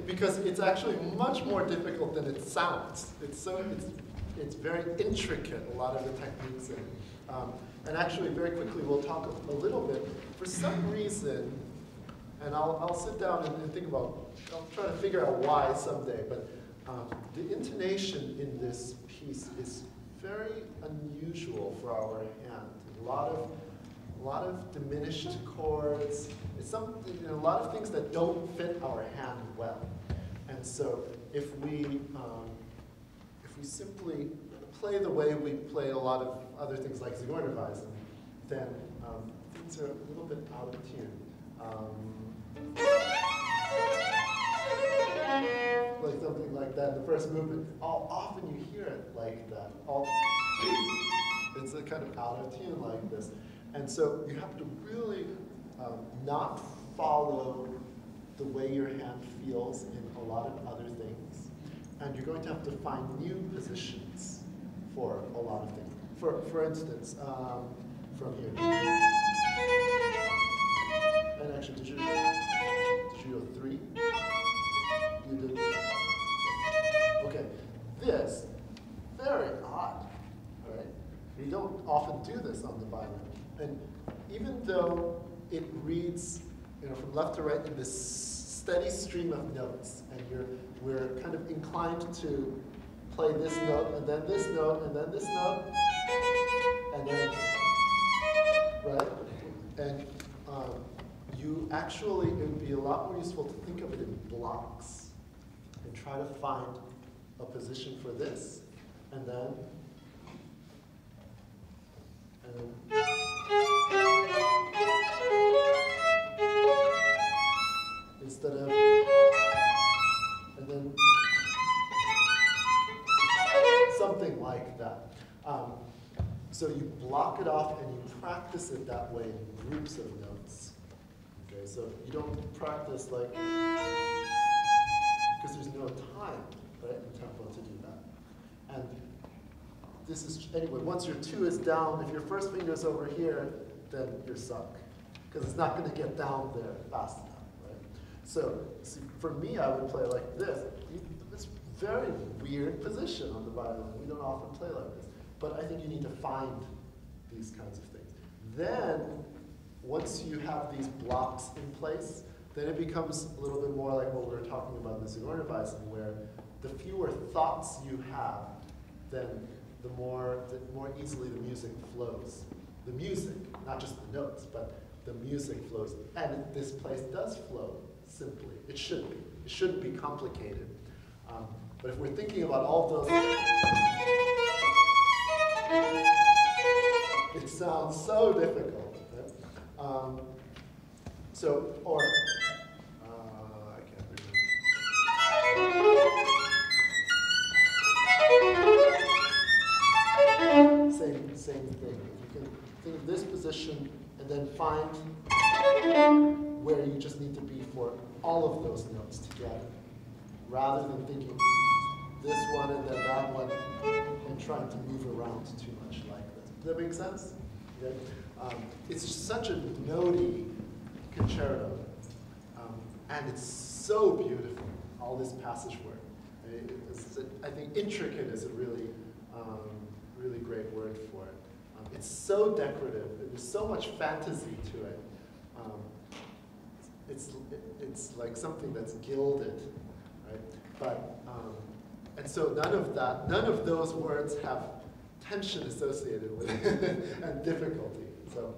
because it's actually much more difficult than it sounds. It's very intricate, a lot of the techniques in it. And actually, very quickly, we'll talk a little bit. For some reason, and I'll sit down and think about, I'll try to figure out why someday, but the intonation in this piece is very unusual for our hand. A lot of diminished chords. It's something, a lot of things that don't fit our hand well. And so if we simply play the way we play a lot of other things like Zigeunerweisen, then things are a little bit out of tune. Like something like that in the first movement. Often you hear it like that. It's a kind of out of tune like this. And so you have to really not follow the way your hand feels in a lot of other things. And you're going to have to find new positions for a lot of things. For instance, from here. And actually, did you go 3? You did. Okay. This, very odd, right? We don't often do this on the violin. And even though it reads, from left to right in this steady stream of notes, and we're kind of inclined to play this note, and then this note, and then this note, and then, right? And you actually, it would be a lot more useful to think of it in blocks and try to find a position for this, and then, instead of, and then something like that. So you block it off and you practice it that way in groups of notes. Okay, so you don't practice like, because there's no time, right, in tempo to do that. And this is, anyway, once your 2 is down, if your first finger is over here, then you're sunk, because it's not going to get down there fast enough, right? So see, for me, I would play like this. It's a very weird position on the violin. We don't often play like this. But I think you need to find these kinds of things. Then, once you have these blocks in place, then it becomes a little bit more like what we were talking about in the Zigeunerweisen, where the fewer thoughts you have, then the more easily the music flows. The music, not just the notes, but the music flows. And this place does flow simply. It should be. It shouldn't be complicated. But if we're thinking about all those, it sounds so difficult. Right? I can't remember. Same thing. If you can think of this position and then find where you just need to be for all of those notes together, rather than thinking this one and then that one and trying to move around too much like this. Does that make sense? Okay. It's such a notey concerto, and it's so beautiful, all this passage work. I think intricate is a really, really great word for it. It's so decorative. There's so much fantasy to it. It's like something that's gilded, right? But and so none of those words have tension associated with it and difficulty. So